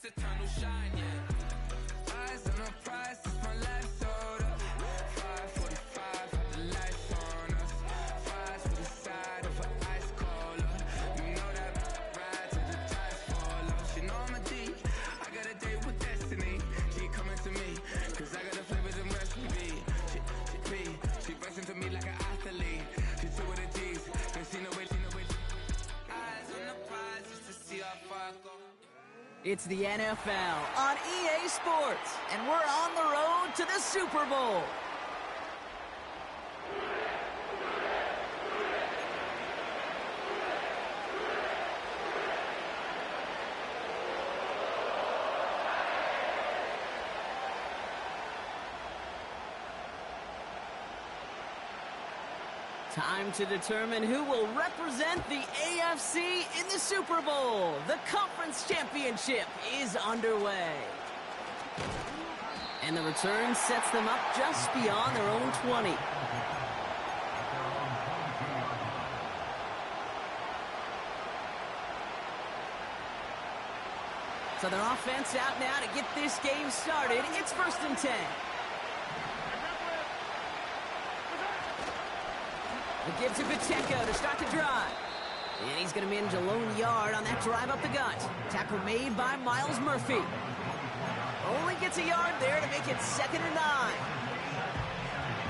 eternal shine, yeah. Eyes on the prize, it's my life sold up. 5:45, had the lights on us. Fries for the side of an ice cola. You know that ride till the tires fall off. She know I'm a D, I got a date with destiny. She coming to me, cause I got a flavor and recipe. She racing to me like an athlete. She two with the G's, cause she know it. Eyes on the prize just to see how far I go. It's the NFL on EA Sports, and we're on the road to the Super Bowl. Time to determine who will represent the AFC in the Super Bowl. The Conference Championship is underway. And the return sets them up just beyond their own 20. So their offense out now to get this game started. It's 1st and 10. The give to Pacheco to start the drive. And he's going to manage a lone yard on that drive up the gut. Tackle made by Myles Murphy. Only gets a yard there to make it 2nd and 9.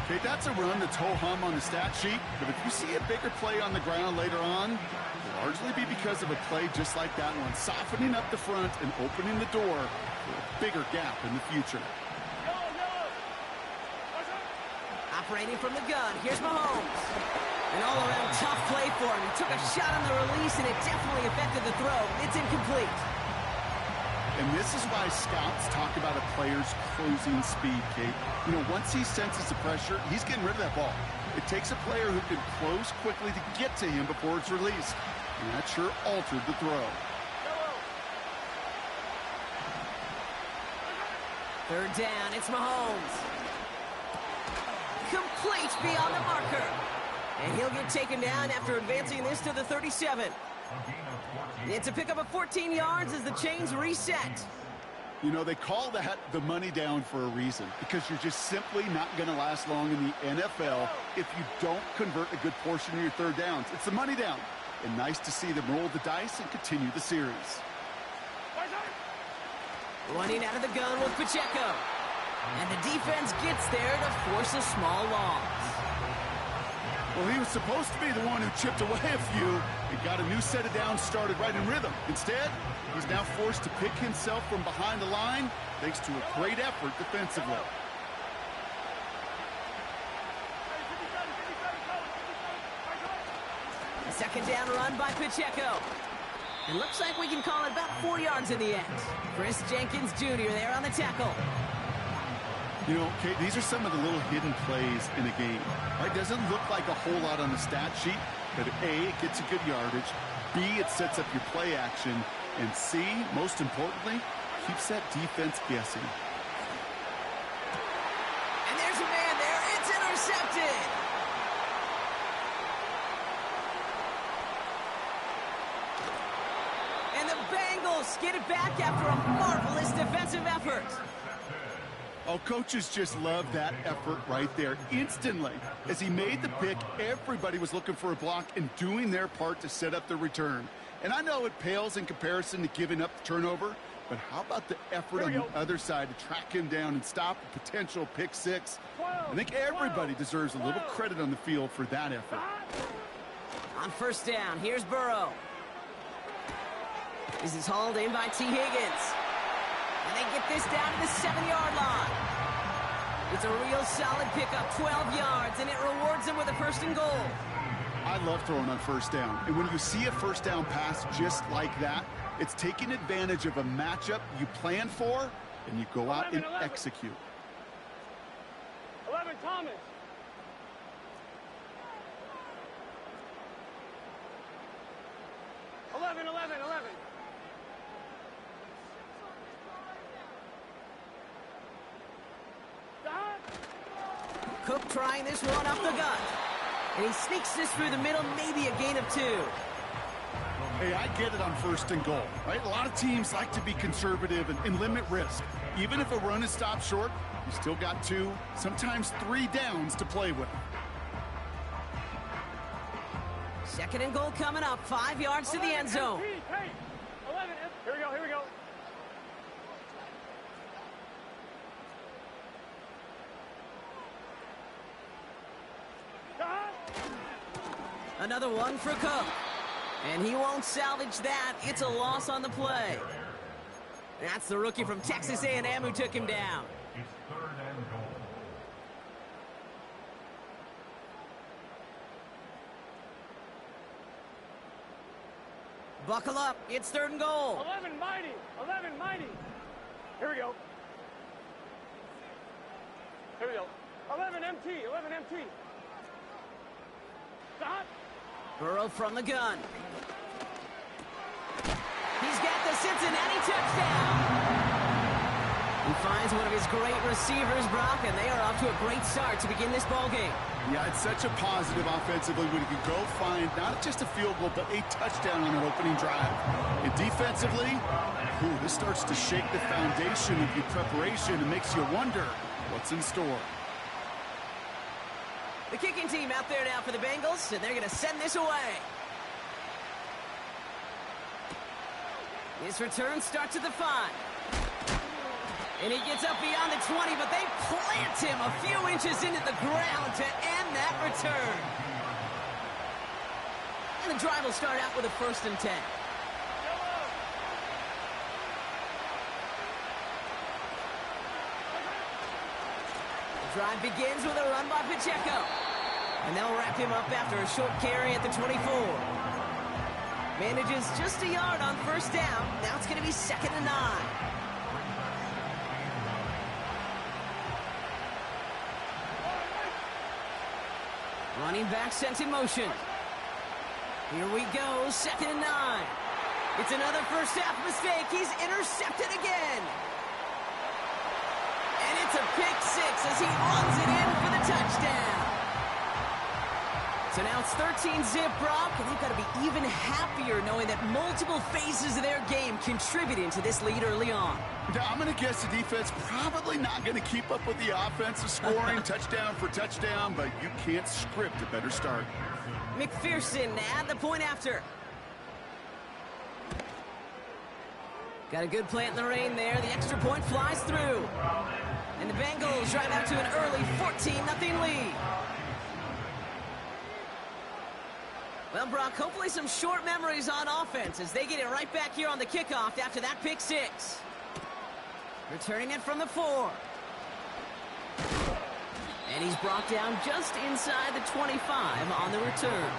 Okay, that's a run that's ho-hum on the stat sheet. But if you see a bigger play on the ground later on, it'll largely be because of a play just like that one, softening up the front and opening the door for a bigger gap in the future. Operating from the gun, here's Mahomes. An all-around tough play for him. He took a shot on the release, and it definitely affected the throw. It's incomplete. And this is why scouts talk about a player's closing speed, Kate. You know, once he senses the pressure, he's getting rid of that ball. It takes a player who can close quickly to get to him before it's released. And that sure altered the throw. 3rd down, it's Mahomes. Complete beyond the marker. And he'll get taken down after advancing this to the 37. It's a pickup of 14 yards as the chains reset. You know, they call that the money down for a reason, because you're just simply not going to last long in the NFL if you don't convert a good portion of your 3rd downs. It's the money down. And nice to see them roll the dice and continue the series. Running out of the gun with Pacheco. And the defense gets there to force a small loss. Well, he was supposed to be the one who chipped away a few and got a new set of downs started right in rhythm. Instead, he's now forced to pick himself from behind the line thanks to a great effort defensively. A 2nd down run by Pacheco. It looks like we can call it about 4 yards in the end. Chris Jenkins Jr. there on the tackle. You know, Kate, these are some of the little hidden plays in a game. Right? Doesn't look like a whole lot on the stat sheet, but A, it gets a good yardage. B, it sets up your play action. And C, most importantly, keeps that defense guessing. And there's a man there. It's intercepted. And the Bengals get it back after a marvelous defensive effort. Oh, coaches just love that effort right there. Instantly, as he made the pick, everybody was looking for a block and doing their part to set up the return. And I know it pales in comparison to giving up the turnover, but how about the effort on the other side to track him down and stop a potential pick 6? I think everybody deserves a little credit on the field for that effort. On 1st down, here's Burrow. This is hauled in by T. Higgins. And they get this down to the 7-yard line. It's a real solid pickup, 12 yards, and it rewards them with a 1st and goal. I love throwing on 1st down. And when you see a 1st down pass just like that, it's taking advantage of a matchup you plan for, and you go out and execute. 11, Thomas. 11. Cook trying this one up the gut. And he sneaks this through the middle, maybe a gain of 2. Hey, I get it on 1st and goal, right? A lot of teams like to be conservative and limit risk. Even if a run is stopped short, you still got 2, sometimes 3 downs to play with. 2nd and goal coming up, 5 yards to the end zone. Hey, 11, here we go, here we go. Another one for Cook. And he won't salvage that. It's a loss on the play. That's the rookie from Texas A&M who took him down. It's 3rd and goal. Buckle up. It's 3rd and goal. 11 mighty, 11 mighty. Here we go. Here we go. 11 MT, 11 MT. Stop. Burrow from the gun. He's got the Cincinnati touchdown. He finds one of his great receivers, Brock, and they are off to a great start to begin this ball game. Yeah, it's such a positive offensively when you can go find not just a field goal, but a touchdown on that opening drive. And defensively, this starts to shake the foundation of your preparation and makes you wonder what's in store. The kicking team out there now for the Bengals, and they're going to send this away. His return starts at the 5. And he gets up beyond the 20, but they plant him a few inches into the ground to end that return. And the drive will start out with a 1st and 10. The drive begins with a run by Pacheco. And they'll wrap him up after a short carry at the 24. Manages just a yard on 1st down. Now it's going to be 2nd and 9. Running back sent in motion. Here we go, 2nd and 9. It's another 1st half mistake. He's intercepted again. And it's a pick 6 as he runs it in for the touchdown. So now it's 13-zip, Brock, and they've got to be even happier knowing that multiple phases of their game contributing to this lead early on. Now, I'm going to guess the defense probably not going to keep up with the offensive scoring touchdown for touchdown, but you can't script a better start. McPherson at the point after. Got a good plant in the rain there. The extra point flies through. And the Bengals drive out to an early 14-0 lead. Well, Brock, hopefully some short memories on offense as they get it right back here on the kickoff after that pick 6. Returning it from the 4. And he's brought down just inside the 25 on the return.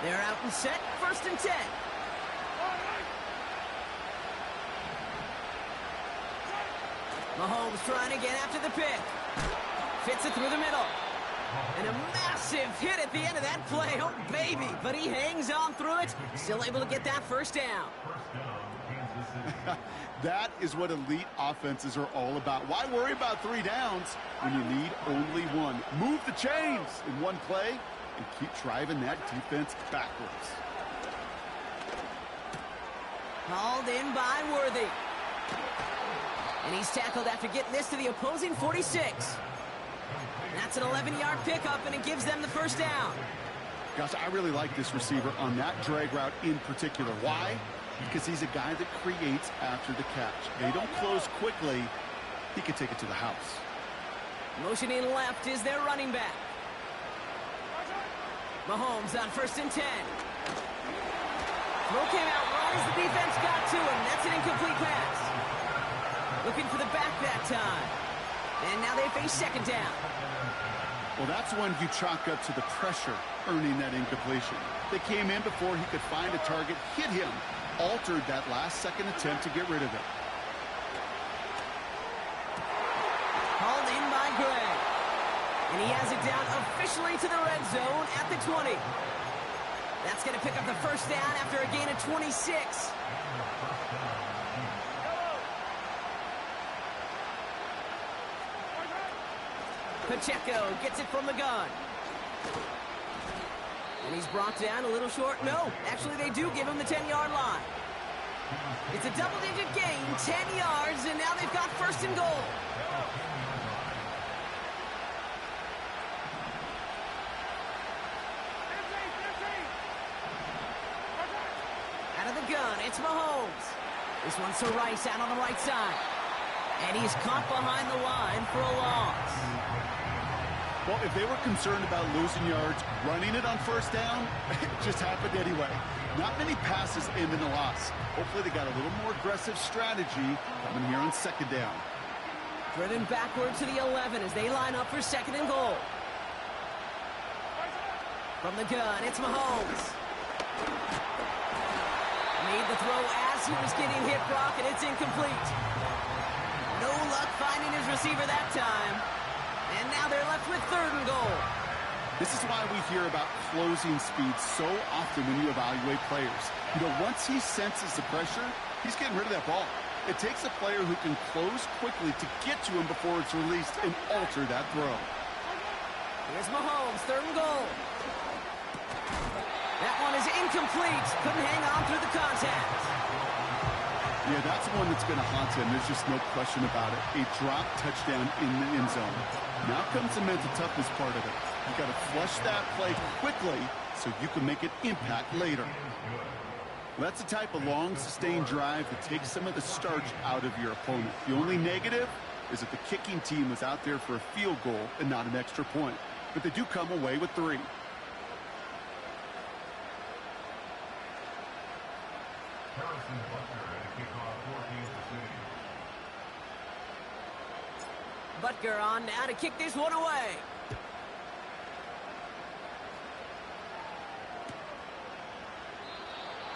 They're out and set, 1st and 10. Mahomes trying again after the pick. Fits it through the middle. And a massive hit at the end of that play. Oh, baby. But he hangs on through it. Still able to get that 1st down. That is what elite offenses are all about. Why worry about 3 downs when you need only 1? Move the chains in one play and keep driving that defense backwards. Hauled in by Worthy. And he's tackled after getting this to the opposing 46. That's an 11-yard pickup, and it gives them the 1st down. Gosh, I really like this receiver on that drag route in particular. Why? Because he's a guy that creates after the catch. They don't close quickly. He can take it to the house. Motioning left is their running back. Mahomes on 1st and 10. Throw came out right as the defense got to him. That's an incomplete pass. Looking for the back that time. And now they face 2nd down. Well, that's when you chalk up to the pressure earning that incompletion. They came in before he could find a target, hit him, altered that last-second attempt to get rid of it. Hauled in by Gray. And he has it down officially to the red zone at the 20. That's going to pick up the 1st down after a gain of 26. Pacheco gets it from the gun. And he's brought down a little short. No, actually they do give him the 10-yard line. It's a double-digit gain, 10 yards, and now they've got first and goal. Out of the gun, it's Mahomes. This one's to Rice out on the right side. And he's caught behind the line for a loss. Well, if they were concerned about losing yards, running it on first down, it just happened anyway. Not many passes end in a loss. Hopefully they got a little more aggressive strategy coming here on second down. Driven backward to the 11 as they line up for second and goal. From the gun, it's Mahomes. Made the throw as he was getting hit, Brock, and it's incomplete. No luck finding his receiver that time. And now they're left with third and goal. This is why we hear about closing speed so often when you evaluate players. You know, once he senses the pressure, he's getting rid of that ball. It takes a player who can close quickly to get to him before it's released and alter that throw. Here's Mahomes, third and goal. That one is incomplete. Couldn't hang on through the contact. Yeah, that's one that's going to haunt him. There's just no question about it. A drop touchdown in the end zone. Now comes the mental toughness part of it. You got to flush that play quickly so you can make an impact later. Well, that's the type of long, sustained drive that takes some of the starch out of your opponent. The only negative is that the kicking team was out there for a field goal and not an extra point. But they do come away with 3. Butker on now to kick this one away.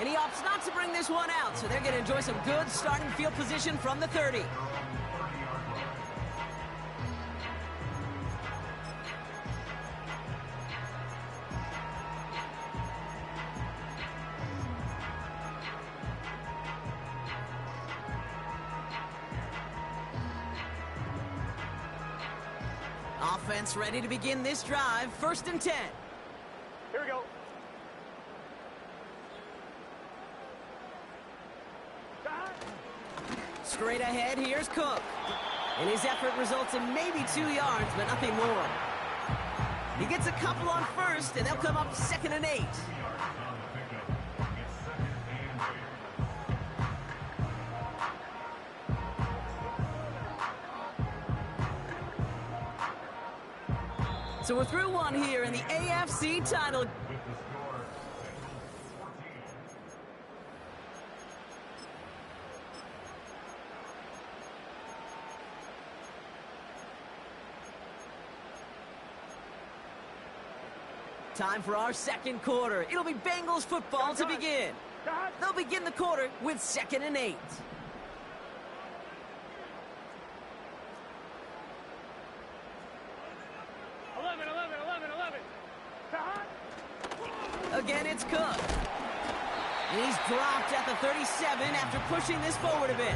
And he opts not to bring this one out, so they're going to enjoy some good starting field position from the 30. Offense ready to begin this drive. First and 10. Here we go. Straight ahead, here's Cook. And his effort results in maybe 2 yards, but nothing more. He gets a couple on first, and they'll come up second and 8. So we're through one here in the AFC title. Time for our second quarter. It'll be Bengals football to begin. They'll begin the quarter with second and 8. Again, it's Cook. And he's dropped at the 37 after pushing this forward a bit.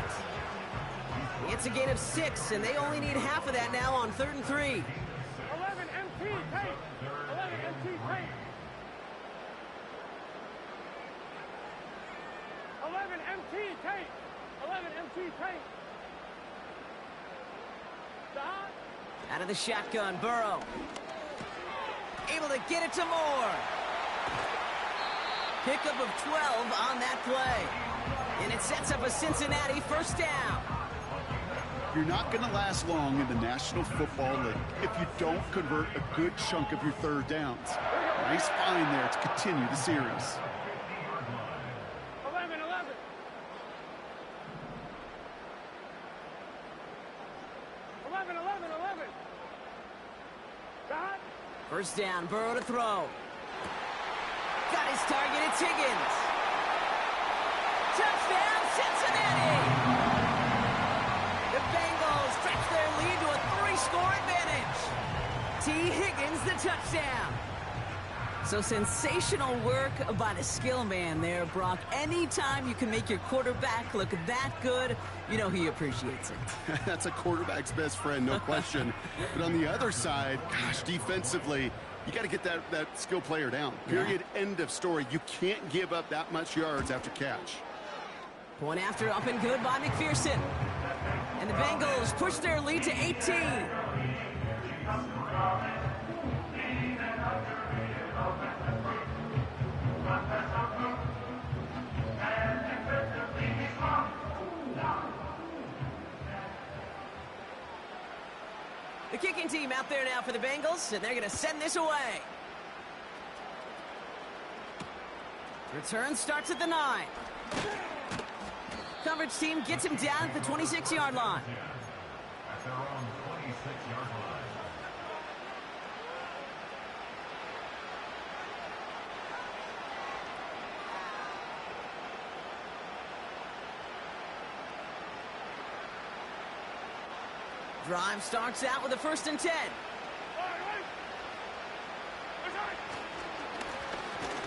It's a gain of 6, and they only need half of that now on 3rd and 3. 11 MT, tape. 11 MT, tape. 11 MT, tape. 11 MT, tape. Out of the shotgun, Burrow. Able to get it to Moore. Pickup of 12 on that play. And it sets up a Cincinnati first down. You're not going to last long in the National Football League if you don't convert a good chunk of your third downs. Nice find there to continue the series. 11. 11. First down, Burrow to throw. Got his target, it's Higgins. Touchdown, Cincinnati! The Bengals stretch their lead to a 3-score advantage. T. Higgins, the touchdown. So sensational work by the skill man there, Brock. Anytime you can make your quarterback look that good, you know he appreciates it. That's a quarterback's best friend, no question. But on the other side, gosh, defensively, you got to get that skill player down. Period. Yeah. End of story. You can't give up that much yards after catch. Point after up and good by McPherson. And the Bengals push their lead to 18. The kicking team out there now for the Bengals, and they're going to send this away. Return starts at the 9. Coverage team gets him down at the 26-yard line. At their own 26-yard line. Drive starts out with a 1st and 10.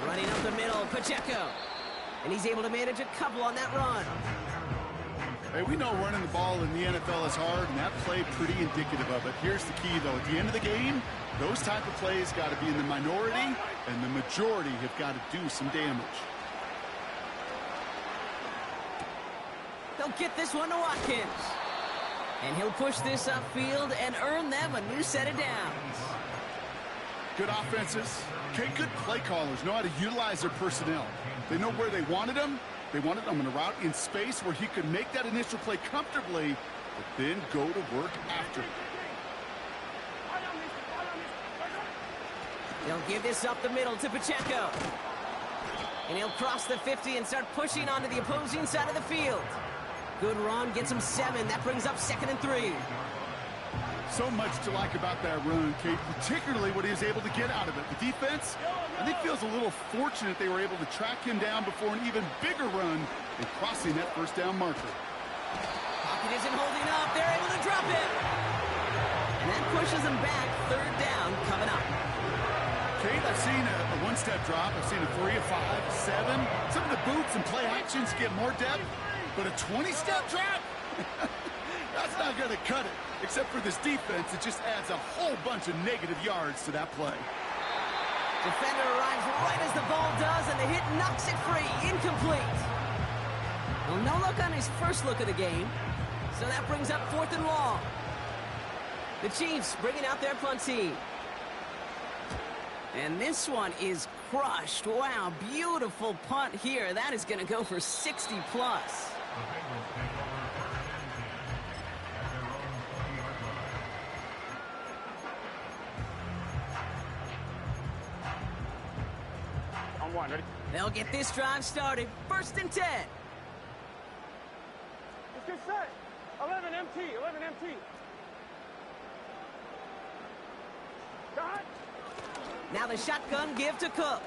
Running up the middle, Pacheco. And he's able to manage a couple on that run. Hey, we know running the ball in the NFL is hard, and that play pretty indicative of it. Here's the key, though. At the end of the game, those type of plays got to be in the minority, and the majority have got to do some damage. They'll get this one to Watkins. And he'll push this upfield and earn them a new set of downs. Good offenses. Okay, good play callers know how to utilize their personnel. They know where they wanted them. They wanted them in a route in space where he could make that initial play comfortably, but then go to work after. They'll give this up the middle to Pacheco. And he'll cross the 50 and start pushing onto the opposing side of the field. Good run, gets him 7. That brings up 2nd and 3. So much to like about that run, Kate, particularly what he was able to get out of it. The defense, I think, feels a little fortunate they were able to track him down before an even bigger run and crossing that 1st down marker. Pocket isn't holding up. They're able to drop it. And that pushes him back. 3rd down coming up. Kate, I've seen a one-step drop. I've seen a 3, a 5, 7. Some of the boots and play actions get more depth, but a 20-step drop? That's not going to cut it. Except for this defense, it just adds a whole bunch of negative yards to that play. Defender arrives right as the ball does, and the hit knocks it free. Incomplete. Well, no look on his first look of the game, so that brings up 4th and long. The Chiefs bringing out their punt team. And this one is crushed. Wow, beautiful punt here. That is going to go for 60+. Ready? They'll get this drive started. 1st and 10. Let's get set. 11 MT. 11 MT. Got it. Now the shotgun give to Cook.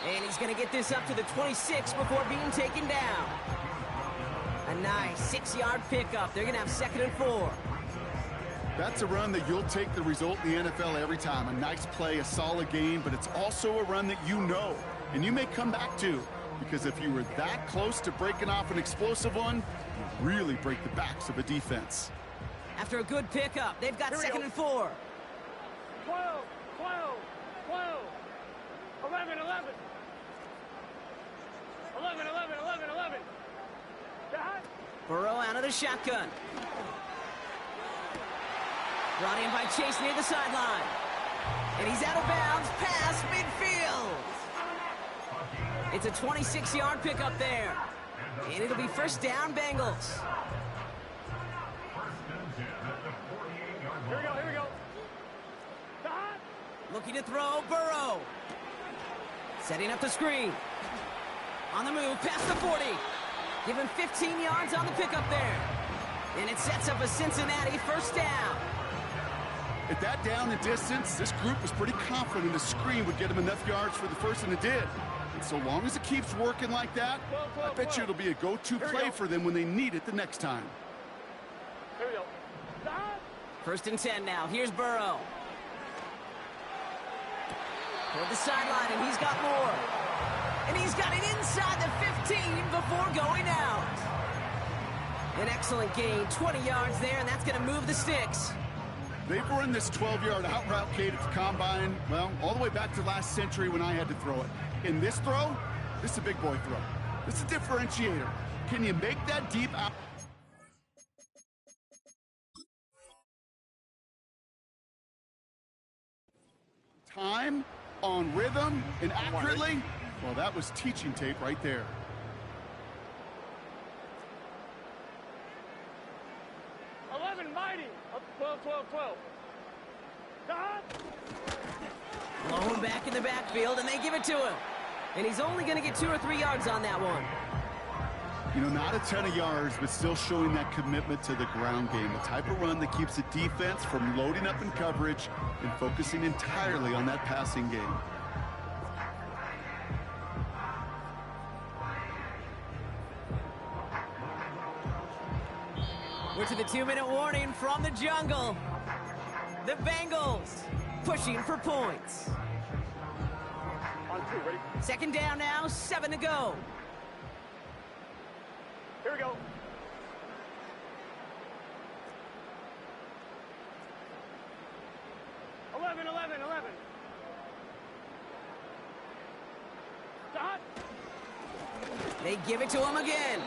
And he's going to get this up to the 26 before being taken down. A nice 6-yard pickup. They're going to have 2nd and 4. That's a run that you'll take the result in the NFL every time. A nice play, a solid game, but it's also a run that you know, and you may come back to, because if you were that close to breaking off an explosive one, you really break the backs of a defense. After a good pickup, they've got 2nd and 4. 12, 12, 12, 11, 11. 11, 11, 11, 11. Got it. Burrow out of the shotgun. Brought in by Chase near the sideline. And he's out of bounds past midfield. It's a 26-yard pickup there. And it'll be 1st down, Bengals. Here we go, here we go. Looking to throw, Burrow. Setting up the screen. On the move, past the 40. Give him 15 yards on the pickup there. And it sets up a Cincinnati 1st down. At that down and distance, this group was pretty confident the screen would get them enough yards for the 1st, and it did. And so long as it keeps working like that, I bet you it'll be a go-to play for them when they need it the next time. Here we go. 1st and 10 now. Here's Burrow. Toward the sideline, and he's got more. And he's got it inside the 15 before going out. An excellent gain, 20 yards there, and that's going to move the sticks. They've run this 12-yard out route, Kate, at the combine, well, all the way back to last century when I had to throw it. In this throw, this is a big boy throw. This is a differentiator. Can you make that deep out? Time, on rhythm, and accurately? Well, that was teaching tape right there. Mighty. Up 12, 12, 12. Stop. Blown back in the backfield, and they give it to him. And he's only going to get 2 or 3 yards on that one. You know, not a ton of yards, but still showing that commitment to the ground game. The type of run that keeps the defense from loading up in coverage and focusing entirely on that passing game. We're to the 2-minute warning from the jungle. The Bengals pushing for points. On 2, ready? Second down now, 7 to go. Here we go. Eleven. Stop. They give it to him again.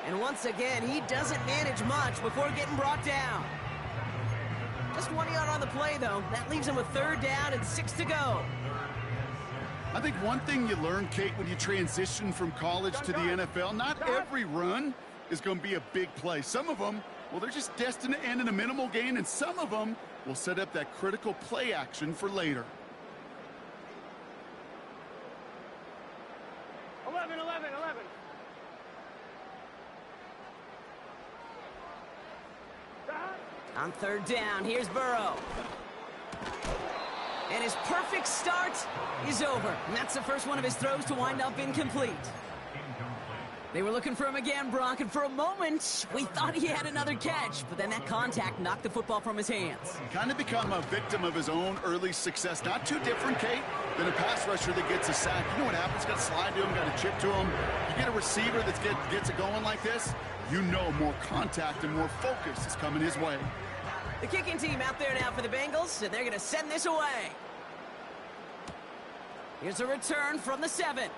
And once again, he doesn't manage much before getting brought down. Just 1 yard on the play, though. That leaves him with 3rd down and 6 to go. I think one thing you learn, Kate, when you transition from college to the NFL, not every run is going to be a big play. Some of them, well, they're just destined to end in a minimal gain, and some of them will set up that critical play action for later. 11. On 3rd down, here's Burrow. And his perfect start is over. And that's the first one of his throws to wind up incomplete. They were looking for him again, Brock, and for a moment, we thought he had another catch. But then that contact knocked the football from his hands. Kind of become a victim of his own early success. Not too different, Kate, than a pass rusher that gets a sack. You know what happens? Got to slide to him, got to chip to him. You get a receiver that gets it going like this, you know more contact and more focus is coming his way. The kicking team out there now for the Bengals, and they're going to send this away. Here's a return from the 7.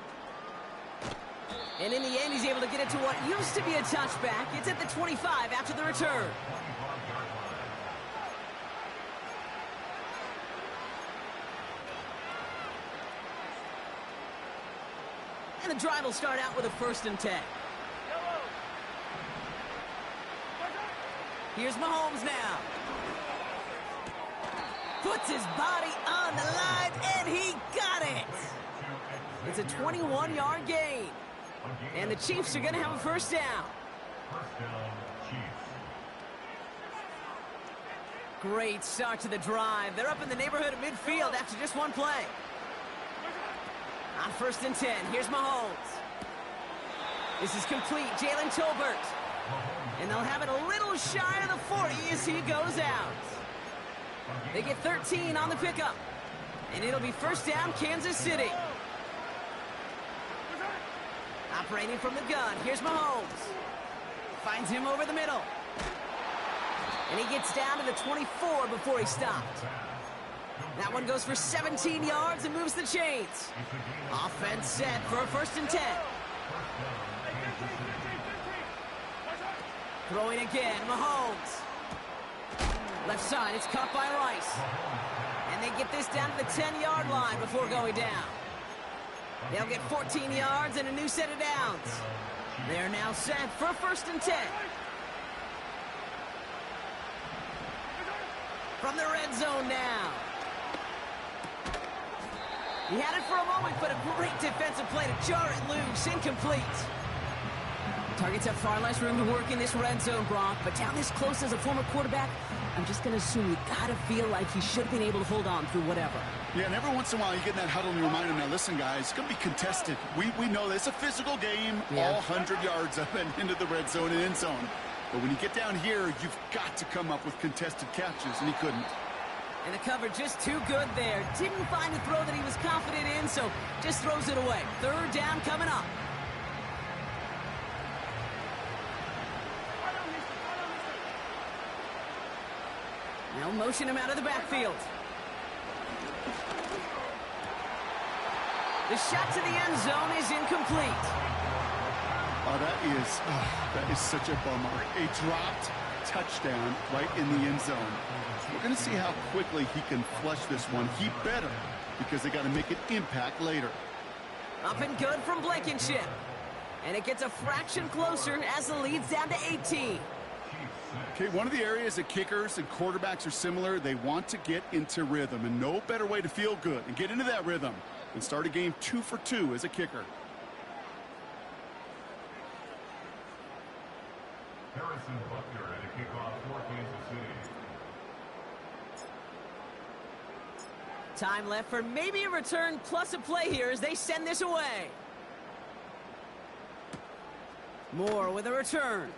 And in the end, he's able to get it to what used to be a touchback. It's at the 25 after the return. And the drive will start out with a 1st and 10. Here's Mahomes now. Puts his body on the line, and he got it. It's a 21-yard gain. And the Chiefs are going to have a 1st down. Great start to the drive. They're up in the neighborhood of midfield after just one play. On 1st and 10, here's Mahomes. This is complete. Jalen Tolbert. And they'll have it a little shy of the 40 as he goes out. They get 13 on the pickup. And it'll be 1st down, Kansas City. Operating from the gun, here's Mahomes. Finds him over the middle. And he gets down to the 24 before he stopped. That one goes for 17 yards and moves the chains. Offense set for a 1st and 10. Throwing again, Mahomes. Left side, it's caught by Rice. And they get this down to the 10-yard line before going down. They'll get 14 yards and a new set of downs. They're now set for a 1st and 10. From the red zone now. He had it for a moment, but a great defensive play to jar it loose. Incomplete. Targets have far less room to work in this red zone, Brock, but down this close as a former quarterback, I'm just going to assume you got to feel like he should have been able to hold on through whatever. Yeah, and every once in a while you get in that huddle and you remind him, now listen, guys, it's going to be contested. We know this. It's a physical game, all 100 yards up and into the red zone and end zone. But when you get down here, you've got to come up with contested catches, and he couldn't. And the cover just too good there. Didn't find the throw that he was confident in, so just throws it away. Third down coming up. They'll motion him out of the backfield. The shot to the end zone is incomplete. Oh, that is such a bummer. A dropped touchdown right in the end zone. We're going to see how quickly he can flush this one. He better, because they got to make an impact later. Up and good from Blankenship. And it gets a fraction closer as the lead's down to 18. Okay, one of the areas that kickers and quarterbacks are similar, they want to get into rhythm, and no better way to feel good and get into that rhythm than start a game 2 for 2 as a kicker. Harrison Butker at a kickoff for Kansas City. Time left for maybe a return plus a play here as they send this away. Moore with a return.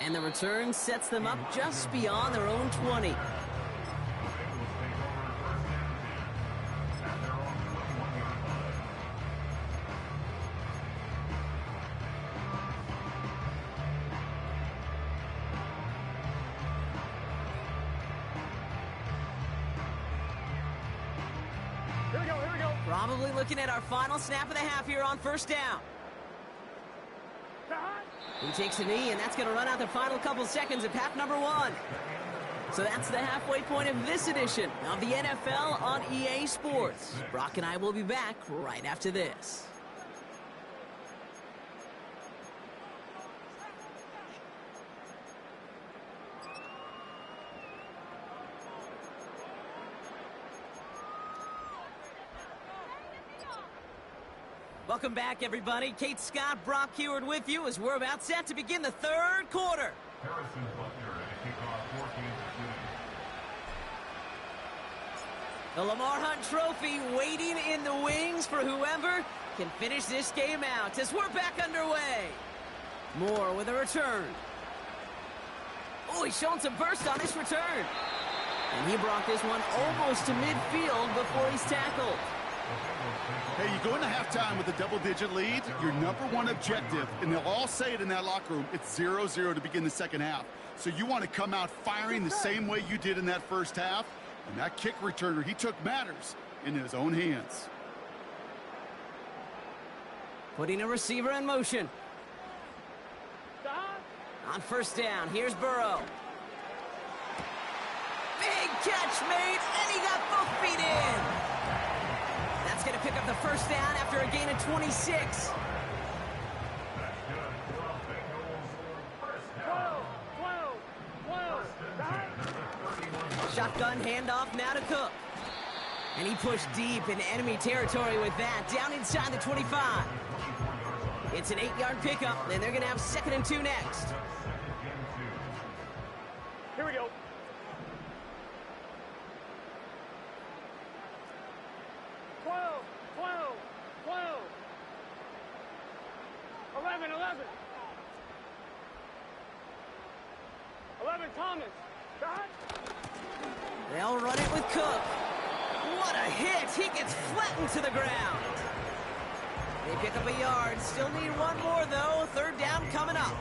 And the return sets them up just beyond their own 20. Here we go. Probably looking at our final snap of the half here on first down. He takes a knee, and that's going to run out the final couple seconds of half number 1. So that's the halfway point of this edition of the NFL on EA Sports. Brock and I will be back right after this. Welcome back, everybody. Kate Scott, Brock Heward with you as we're about set to begin the third quarter. Harrison Butker at a kickoff for Kansas City. The Lamar Hunt Trophy waiting in the wings for whoever can finish this game out as we're back underway. Moore with a return. Oh, he's showing some burst on this return. And he brought this one almost to midfield before he's tackled. Hey, you go into halftime with a double-digit lead, your number one objective, and they'll all say it in that locker room, it's 0-0 to begin the second half. So you want to come out firing the same way you did in that first half, and that kick returner, he took matters in his own hands. Putting a receiver in motion. On first down, here's Burrow. Big catch made, and he got both feet in. That's going to pick up the first down after a gain of 26. Shotgun handoff now to Cook. And he pushed deep in enemy territory with that, down inside the 25. It's an 8-yard pickup, and they're going to have 2nd and 2 next. Here we go. Thomas. They'll run it with Cook. What a hit. He gets flattened to the ground. They pick up a yard. Still need one more, though. Third down coming up.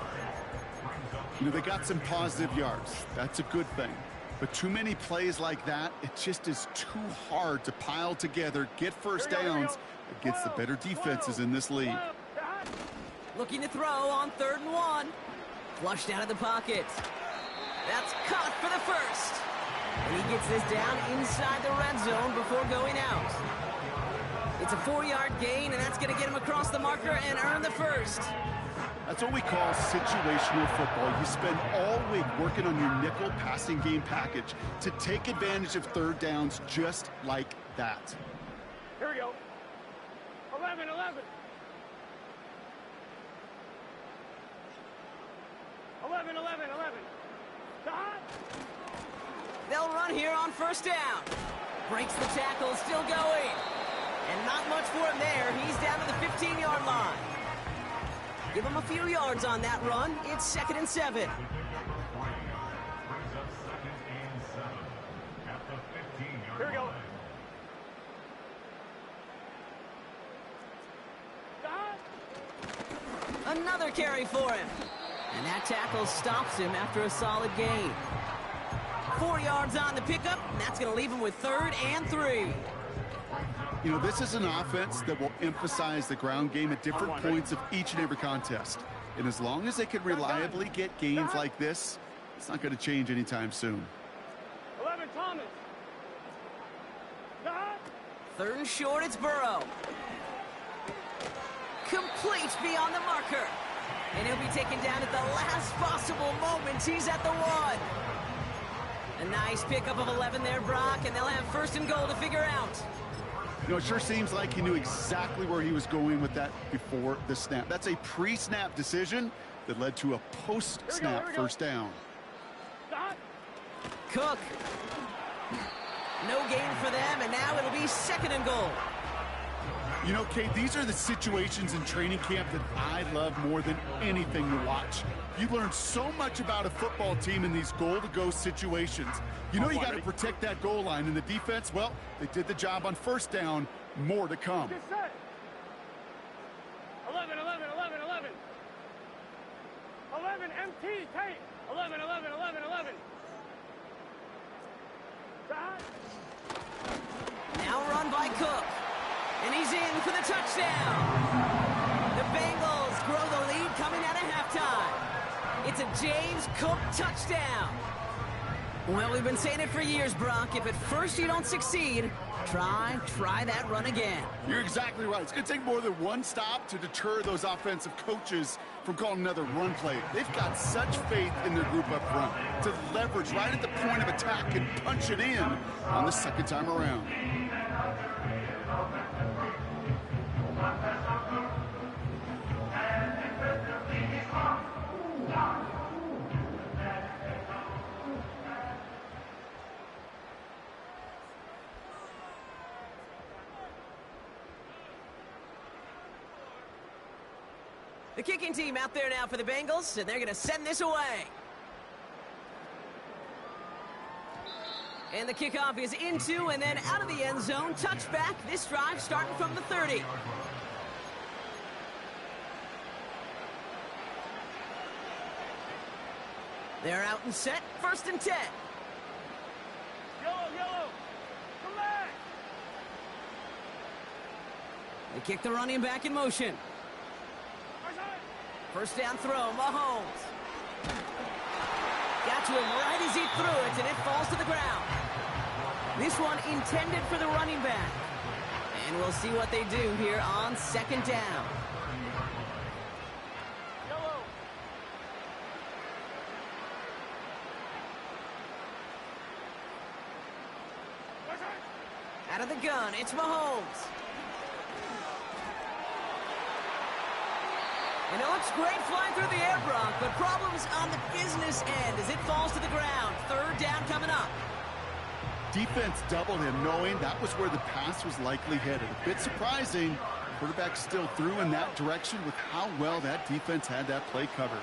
You know, they got some positive yards. That's a good thing. But too many plays like that, it just is too hard to pile together, get first downs against the better defenses in this league. Looking to throw on 3rd and 1. Flushed out of the pocket. That's caught for the first. And he gets this down inside the red zone before going out. It's a 4-yard gain, and that's going to get him across the marker and earn the first. That's what we call situational football. You spend all week working on your nickel passing game package to take advantage of third downs just like that. Here we go. 11. They'll run here on first down. Breaks the tackle, still going. And not much for him there. He's down to the 15-yard line. Give him a few yards on that run. It's 2nd and 7. Brings up 2nd and 7. Here we go. Another carry for him. And that tackle stops him after a solid gain. 4 yards on the pickup, and that's going to leave him with 3rd and 3. You know, this is an offense that will emphasize the ground game at different points of each and every contest. And as long as they can reliably get gains like this, it's not going to change anytime soon. 11, Thomas. 3rd and short, it's Burrow. Complete beyond the marker. And he'll be taken down at the last possible moment. He's at the 1. A nice pickup of 11 there, Brock, and they'll have 1st and goal to figure out. You know, it sure seems like he knew exactly where he was going with that before the snap. That's a pre-snap decision that led to a post-snap first down. Cook. No gain for them, and now it'll be 2nd and goal. You know, Kate, these are the situations in training camp that I love more than anything to watch. You learn so much about a football team in these goal-to-go situations. You know you got to protect that goal line, and the defense, well, they did the job on first down. More to come. 11, 11, 11, 11. 11, MT, Tate. 11, 11, 11, 11. Now run by Cook. And he's in for the touchdown. The Bengals grow the lead coming out of halftime. It's a James Cook touchdown. Well, we've been saying it for years, Brock. If at first you don't succeed, try that run again. You're exactly right. It's going to take more than one stop to deter those offensive coaches from calling another run play. They've got such faith in their group up front to leverage right at the point of attack and punch it in on the 2nd time around. The kicking team out there now for the Bengals, and they're going to send this away. And the kickoff is into and then out of the end zone. Touchback, this drive starting from the 30. They're out and set, 1st and 10. Yellow, yellow. Come back. They kick the running back in motion. 1st down throw, Mahomes. Got to him right as he threw it, and it falls to the ground. This one intended for the running back. And we'll see what they do here on 2nd down. Yellow. Out of the gun, it's Mahomes. And it looks great flying through the air, Brock, but problems on the business end as it falls to the ground. 3rd down coming up. Defense doubled him, knowing that was where the pass was likely headed. A bit surprising. Quarterback still threw in that direction with how well that defense had that play covered.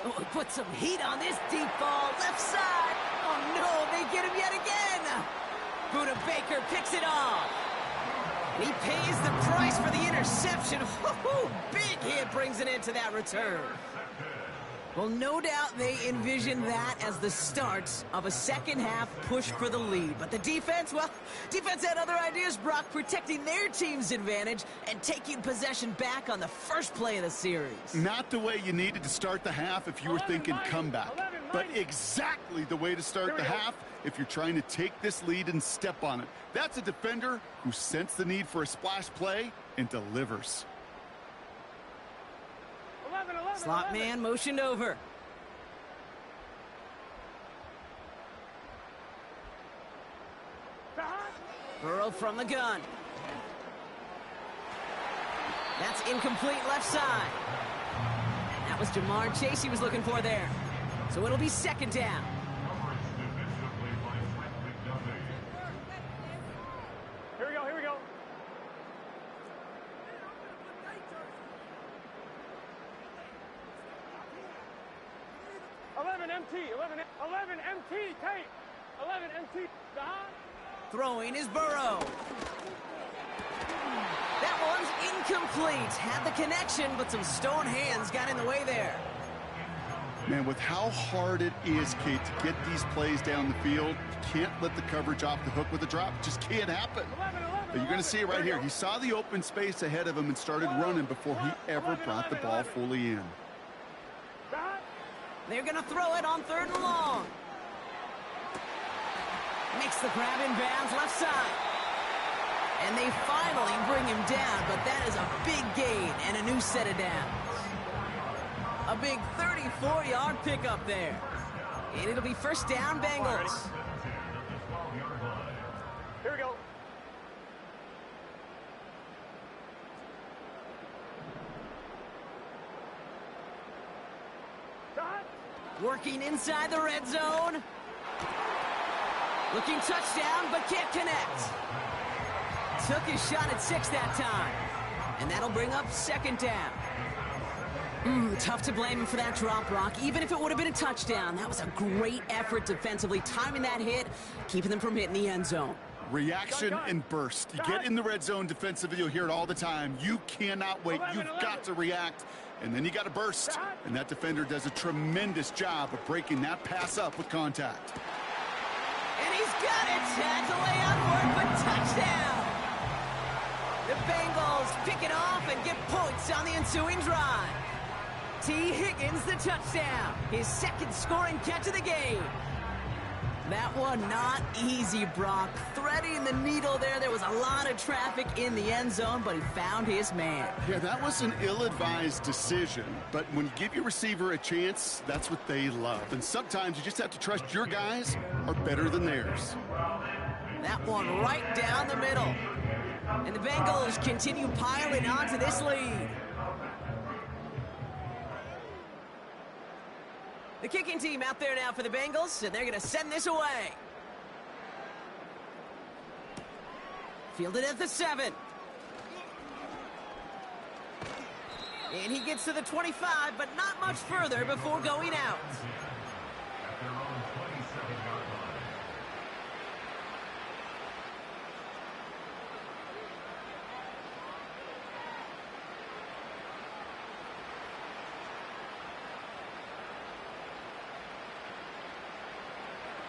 Oh, put some heat on this deep ball. Left side. Oh, no, they get him yet again. Buda Baker picks it off. He pays the price for the interception. Woo-hoo, big hit brings it into that return. Well, no doubt they envisioned that as the start of a 2nd half push for the lead. But the defense, well, defense had other ideas, Brock, protecting their team's advantage and taking possession back on the 1st play of the series. Not the way you needed to start the half if you were thinking comeback, but exactly the way to start the half if you're trying to take this lead and step on it. That's a defender who sensed the need for a splash play and delivers. 11, 11, Slot 11. man motioned over. Burrow from the gun. That's incomplete left side. That was Jamar Chase he was looking for there. So it'll be 2nd down. Here we go, here we go. 11 MT, 11 MT, Tate. 11 MT, Don. Throwing is Burrow. That one's incomplete. Had the connection, but some stone hands got in the way there. Man, with how hard it is, Kate, to get these plays down the field, you can't let the coverage off the hook with a drop. It just can't happen. But you're going to see it right here. He saw the open space ahead of him and started running before he ever brought the ball fully in. They're going to throw it on 3rd and long. Makes the grab in bounds left side. And they finally bring him down, but that is a big gain and a new set of downs. A big 34-yard pickup there. And it'll be first down, Bengals. Here we go. Working inside the red zone. Looking touchdown, but can't connect. Took his shot at 6 that time. And that'll bring up 2nd down. Tough to blame him for that drop, Brock. Even if it would have been a touchdown, that was a great effort defensively, timing that hit, keeping them from hitting the end zone. Reaction and burst. You get in the red zone defensively, you'll hear it all the time. You cannot wait. You've got to react, and then you got to burst. And that defender does a tremendous job of breaking that pass up with contact. And he's got it. Had to lay out for it, but touchdown. The Bengals pick it off and get points on the ensuing drive. T. Higgins the touchdown. His 2nd scoring catch of the game. That one not easy, Brock. Threading the needle there. There was a lot of traffic in the end zone, but he found his man. Yeah, that was an ill-advised decision. But when you give your receiver a chance, that's what they love. And sometimes you just have to trust your guys are better than theirs. That one right down the middle. And the Bengals continue piling onto this lead. The kicking team out there now for the Bengals, and they're going to send this away. Fielded at the 7. And he gets to the 25, but not much further before going out. At their own 27-yard line.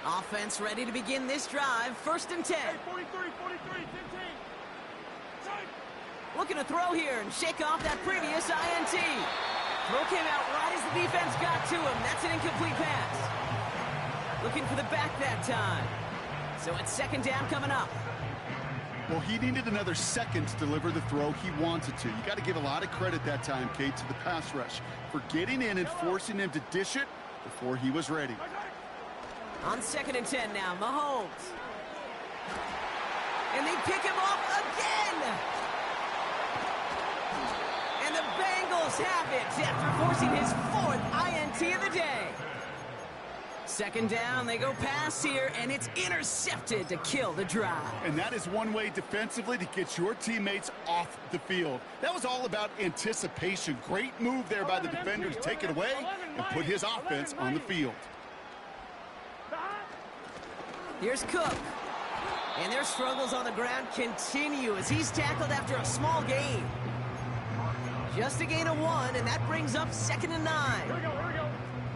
Offense ready to begin this drive. 1st and 10. Hey, 43, 15. Looking to throw here and shake off that previous INT. Throw came out right as the defense got to him. That's an incomplete pass. Looking for the back that time. So it's 2nd down coming up. Well, he needed another second to deliver the throw he wanted to. You got to give a lot of credit that time, Kate, to the pass rush for getting in and forcing him to dish it before he was ready. On 2nd and 10 now, Mahomes. And they pick him off again. And the Bengals have it after forcing his 4th INT of the day. 2nd down, they go pass here, and it's intercepted to kill the drive. And that is one way defensively to get your teammates off the field. That was all about anticipation. Great move there by the defender to take it away and put his offense on the field. Here's Cook. And their struggles on the ground continue as he's tackled after a small gain. Just a gain of 1, and that brings up 2nd and 9. Here we go.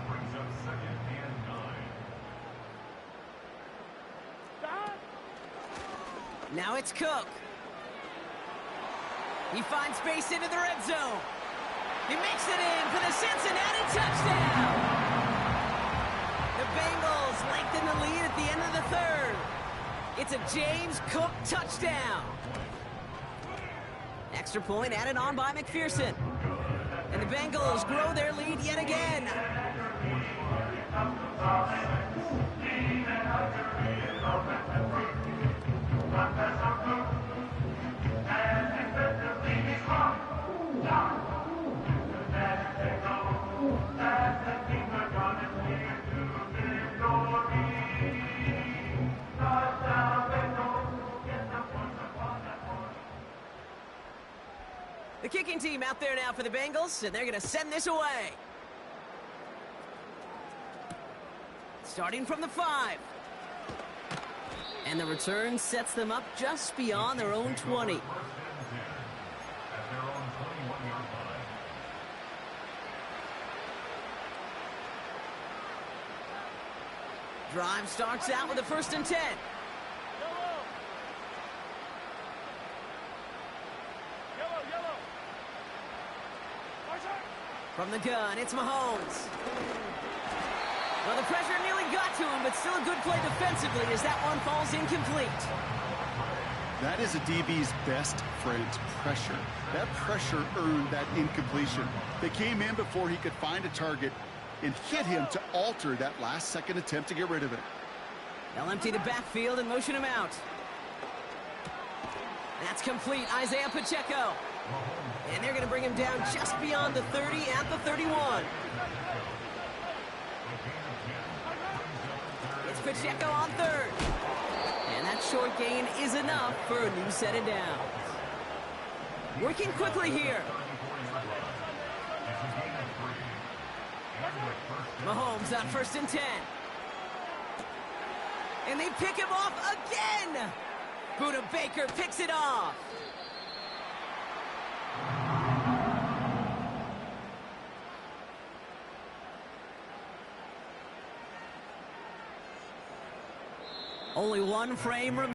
Brings up 2nd and 9. Now it's Cook. He finds space into the red zone. He makes it in for the Cincinnati touchdown. The Bengals lengthen the lead at the end of the 3rd. It's a James Cook touchdown. Extra point added on by McPherson. And the Bengals grow their lead yet again. The kicking team out there now for the Bengals, and they're going to send this away. Starting from the 5. And the return sets them up just beyond their own 20. At their own 21-yard line. Drive starts out with a 1st and 10. Yellow. From the gun, it's Mahomes. Well, the pressure nearly got to him, but still a good play defensively as that one falls incomplete. That is a DB's best friend, pressure. That pressure earned that incompletion. They came in before he could find a target and hit him to alter that last-second attempt to get rid of it. They'll empty the backfield and motion him out. That's complete, Isaiah Pacheco. And they're going to bring him down just beyond the 30 at the 31. It's Pacheco on 3rd. And that short gain is enough for a new set of downs. Working quickly here. Mahomes on 1st and 10. And they pick him off again. Buda Baker picks it off. Only one frame remaining.